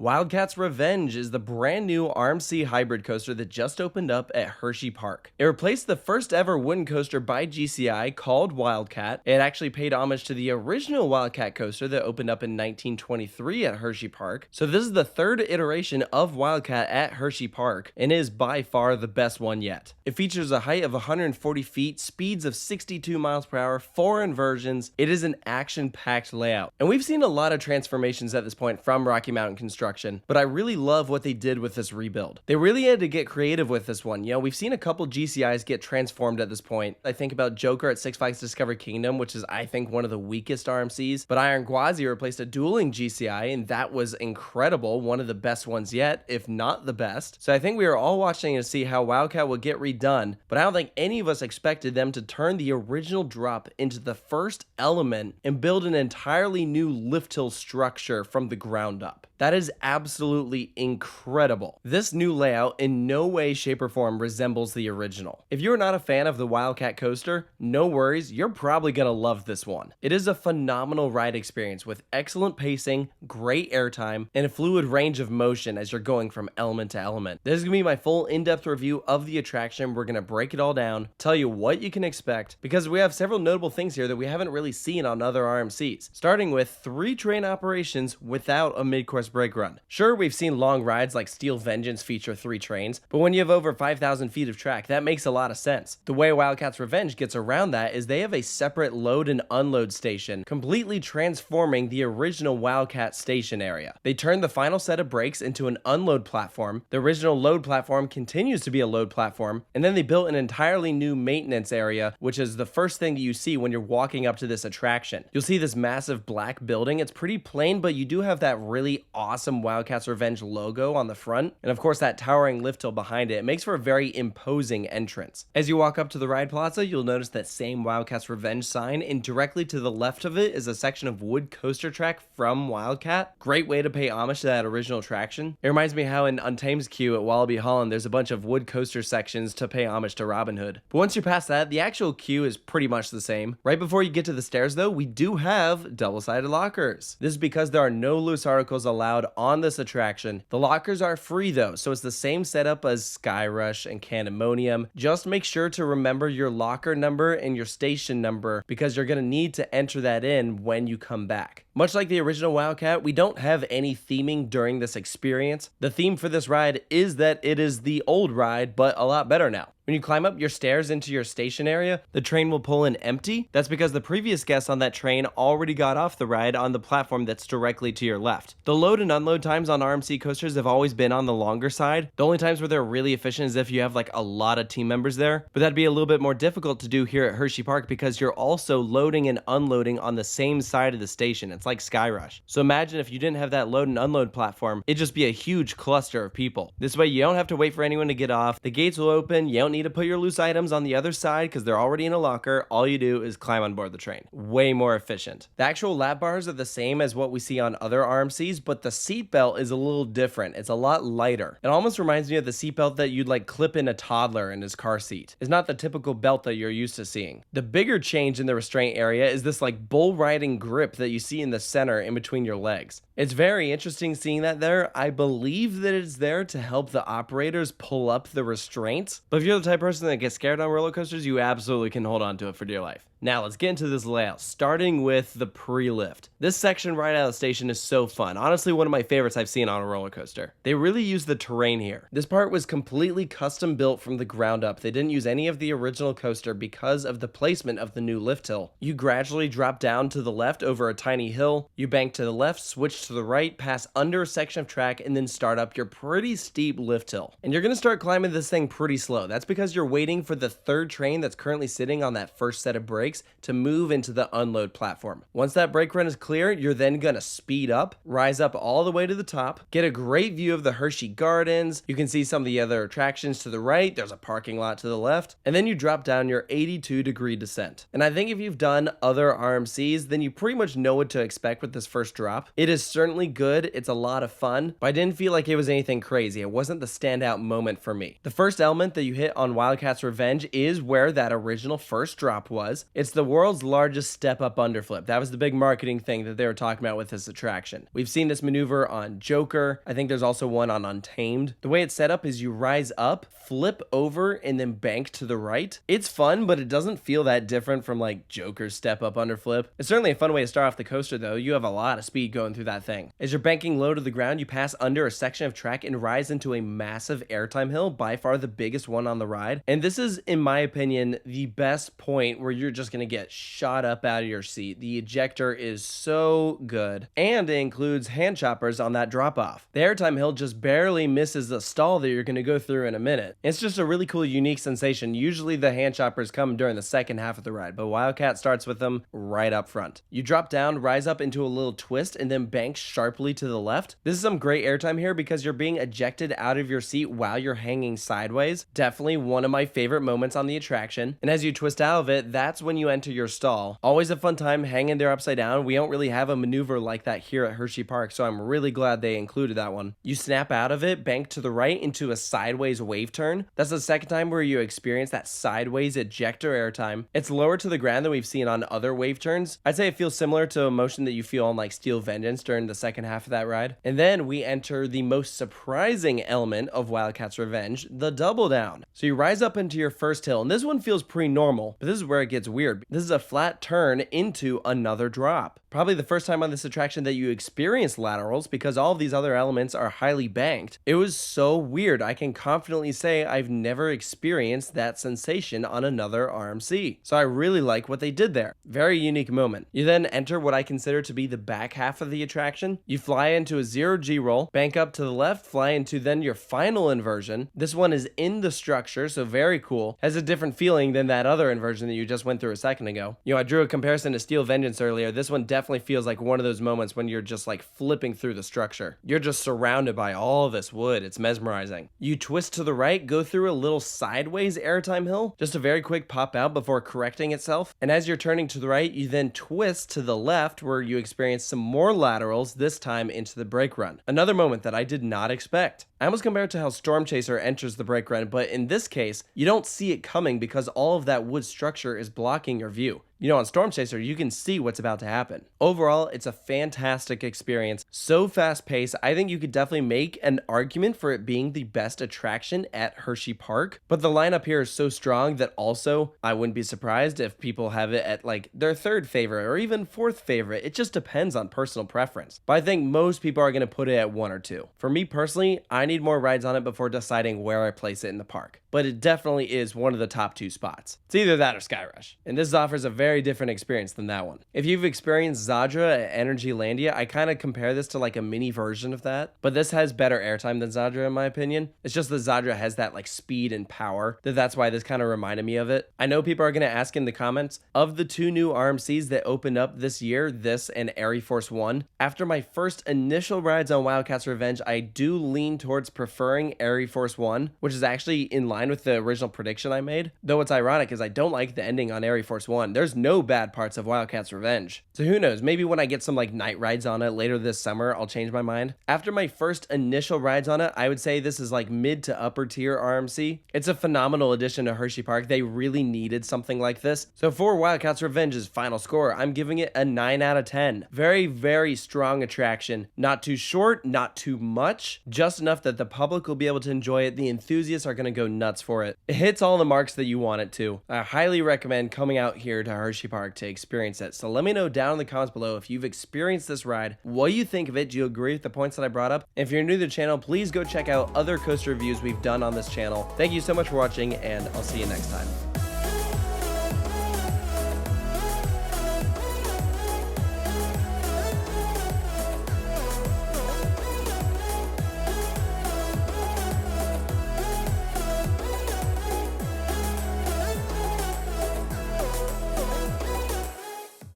Wildcat's Revenge is the brand new RMC hybrid coaster that just opened up at Hersheypark. It replaced the first ever wooden coaster by GCI called Wildcat. It actually paid homage to the original Wildcat coaster that opened up in 1923 at Hersheypark. So this is the third iteration of Wildcat at Hersheypark and is by far the best one yet. It features a height of 140 feet, speeds of 62 miles per hour, 4 inversions. It is an action-packed layout. And we've seen a lot of transformations at this point from Rocky Mountain Construction. But I really love what they did with this rebuild. They really had to get creative with this one. You know, we've seen a couple GCIs get transformed at this point. I think about Joker at Six Flags Discovery Kingdom, which is, I think, one of the weakest RMCs. But Iron Gwazi replaced a dueling GCI, and that was incredible. One of the best ones yet, if not the best. So I think we were all watching to see how Wildcat would get redone, but I don't think any of us expected them to turn the original drop into the first element and build an entirely new lift hill structure from the ground up. That is absolutely incredible. This new layout in no way, shape, or form resembles the original. If you're not a fan of the Wildcat coaster, no worries, you're probably gonna love this one. It is a phenomenal ride experience with excellent pacing, great airtime, and a fluid range of motion as you're going from element to element. This is gonna be my full in-depth review of the attraction. We're gonna break it all down, tell you what you can expect, because we have several notable things here that we haven't really seen on other RMCs, starting with 3 train operations without a mid-course brake run. Sure, we've seen long rides like Steel Vengeance feature 3 trains, but when you have over 5,000 feet of track, that makes a lot of sense. The way Wildcat's Revenge gets around that is they have a separate load and unload station, completely transforming the original Wildcat station area. They turned the final set of brakes into an unload platform, the original load platform continues to be a load platform, and then they built an entirely new maintenance area, which is the first thing that you see when you're walking up to this attraction. You'll see this massive black building. It's pretty plain, but you do have that really awesome Wildcat's Revenge logo on the front, and of course that towering lift hill behind it. It makes for a very imposing entrance. As you walk up to the ride plaza, you'll notice that same Wildcat's Revenge sign, and directly to the left of it is a section of wood coaster track from Wildcat. Great way to pay homage to that original attraction. It reminds me how in Untamed's queue at Wallaby Holland, there's a bunch of wood coaster sections to pay homage to Robin Hood. But once you're past that, the actual queue is pretty much the same. Right before you get to the stairs though, we do have double-sided lockers. This is because there are no loose articles allowed on this attraction. The lockers are free though, so it's the same setup as Sky Rush and Candemonium. Just make sure to remember your locker number and your station number because you're going to need to enter that in when you come back. Much like the original Wildcat, we don't have any theming during this experience. The theme for this ride is that it is the old ride, but a lot better now. When you climb up your stairs into your station area, the train will pull in empty. That's because the previous guests on that train already got off the ride on the platform that's directly to your left. The load and unload times on RMC coasters have always been on the longer side. The only times where they're really efficient is if you have like a lot of team members there, but that'd be a little bit more difficult to do here at Hersheypark because you're also loading and unloading on the same side of the station. It's like Sky Rush. So imagine if you didn't have that load and unload platform, it'd just be a huge cluster of people. This way you don't have to wait for anyone to get off. The gates will open. You don't need to put your loose items on the other side because they're already in a locker. All you do is climb on board the train. Way more efficient. The actual lap bars are the same as what we see on other RMCs, but the seatbelt is a little different. It's a lot lighter. It almost reminds me of the seatbelt that you'd like clip in a toddler in his car seat. It's not the typical belt that you're used to seeing. The bigger change in the restraint area is this like bull riding grip that you see in the center in between your legs. It's very interesting seeing that there. I believe that it's there to help the operators pull up the restraints, but if you're the type of person that gets scared on roller coasters, you absolutely can hold on to it for dear life. Now let's get into this layout, starting with the pre-lift. This section right out of the station is so fun. Honestly, one of my favorites I've seen on a roller coaster. They really used the terrain here. This part was completely custom built from the ground up. They didn't use any of the original coaster because of the placement of the new lift hill. You gradually drop down to the left over a tiny hill. You bank to the left, switch to the right, pass under a section of track, and then start up your pretty steep lift hill. And you're going to start climbing this thing pretty slow. That's because you're waiting for the third train that's currently sitting on that first set of brakes to move into the unload platform. Once that brake run is clear, you're then gonna speed up, rise up all the way to the top, get a great view of the Hershey Gardens. You can see some of the other attractions to the right. There's a parking lot to the left, and then you drop down your 82-degree descent. And I think if you've done other RMCs, then you pretty much know what to expect with this first drop. It is certainly good. It's a lot of fun, but I didn't feel like it was anything crazy. It wasn't the standout moment for me. The first element that you hit on Wildcat's Revenge is where that original first drop was. It's the world's largest step-up underflip. That was the big marketing thing that they were talking about with this attraction. We've seen this maneuver on Joker. I think there's also one on Untamed. The way it's set up is you rise up, flip over, and then bank to the right. It's fun, but it doesn't feel that different from like Joker's step-up underflip. It's certainly a fun way to start off the coaster though. You have a lot of speed going through that thing. As you're banking low to the ground, you pass under a section of track and rise into a massive airtime hill, by far the biggest one on the ride. And this is, in my opinion, the best point where you're just gonna get shot up out of your seat. The ejector is so good, and it includes hand choppers on that drop off. The airtime hill just barely misses the stall that you're gonna go through in a minute. It's just a really cool, unique sensation. Usually the hand choppers come during the second half of the ride, but Wildcat starts with them right up front. You drop down, rise up into a little twist, and then bank sharply to the left. This is some great airtime here because you're being ejected out of your seat while you're hanging sideways. Definitely one of my favorite moments on the attraction. And as you twist out of it, that's when you enter your stall. Always a fun time hanging there upside down. We don't really have a maneuver like that here at Hersheypark, so I'm really glad they included that one. You snap out of it, bank to the right into a sideways wave turn. That's the second time where you experience that sideways ejector airtime. It's lower to the ground than we've seen on other wave turns. I'd say it feels similar to a motion that you feel on like Steel Vengeance during the second half of that ride. And then we enter the most surprising element of Wildcat's Revenge, the double down. So you rise up into your first hill, and this one feels pretty normal, but this is where it gets weird. This is a flat turn into another drop. Probably the first time on this attraction that you experience laterals because all of these other elements are highly banked. It was so weird. I can confidently say I've never experienced that sensation on another RMC. So I really like what they did there. Very unique moment. You then enter what I consider to be the back half of the attraction. You fly into a 0G roll, bank up to the left, fly into then your final inversion. This one is in the structure, so very cool. Has a different feeling than that other inversion that you just went through a second ago. You know, I drew a comparison to Steel Vengeance earlier. This one definitely feels like one of those moments when you're just like flipping through the structure. You're just surrounded by all of this wood. It's mesmerizing. You twist to the right, go through a little sideways airtime hill, just a very quick pop out before correcting itself. And as you're turning to the right, you then twist to the left where you experience some more laterals, this time into the brake run. Another moment that I did not expect. I almost compare it to how Storm Chaser enters the brake run, but in this case, you don't see it coming because all of that wood structure is blocking your view. You know, on Storm Chaser, you can see what's about to happen. Overall, it's a fantastic experience. So fast-paced, I think you could definitely make an argument for it being the best attraction at Hersheypark. But the lineup here is so strong that also, I wouldn't be surprised if people have it at like their third favorite or even fourth favorite. It just depends on personal preference. But I think most people are going to put it at 1 or 2. For me personally, I need more rides on it before deciding where I place it in the park. But it definitely is one of the top 2 spots. It's either that or Sky Rush. And this offers a very different experience than that one. If you've experienced Zadra at Energylandia, I kind of compare this to like a mini version of that, but this has better airtime than Zadra in my opinion. It's just that Zadra has that like speed and power, that's why this kind of reminded me of it. I know people are going to ask in the comments, of the 2 new RMCs that opened up this year, this and Air Force 1, after my first initial rides on Wildcat's Revenge, I do lean towards preferring Air Force 1, which is actually in line with the original prediction I made. Though what's ironic is I don't like the ending on Air Force 1. There's no bad parts of Wildcat's Revenge. So who knows, maybe when I get some like night rides on it later this summer, I'll change my mind. After my first initial rides on it, I would say this is like mid to upper tier RMC. It's a phenomenal addition to Hersheypark. They really needed something like this. So for Wildcat's Revenge's final score, I'm giving it a 9 out of 10. Very, very strong attraction. Not too short, not too much, just enough that the public will be able to enjoy it. The enthusiasts are going to go nuts for it. It hits all the marks that you want it to. I highly recommend coming out here to Hersheypark to experience it. So let me know down in the comments below if you've experienced this ride. What do you think of it? Do you agree with the points that I brought up? If you're new to the channel, please go check out other coaster reviews we've done on this channel. Thank you so much for watching, and I'll see you next time.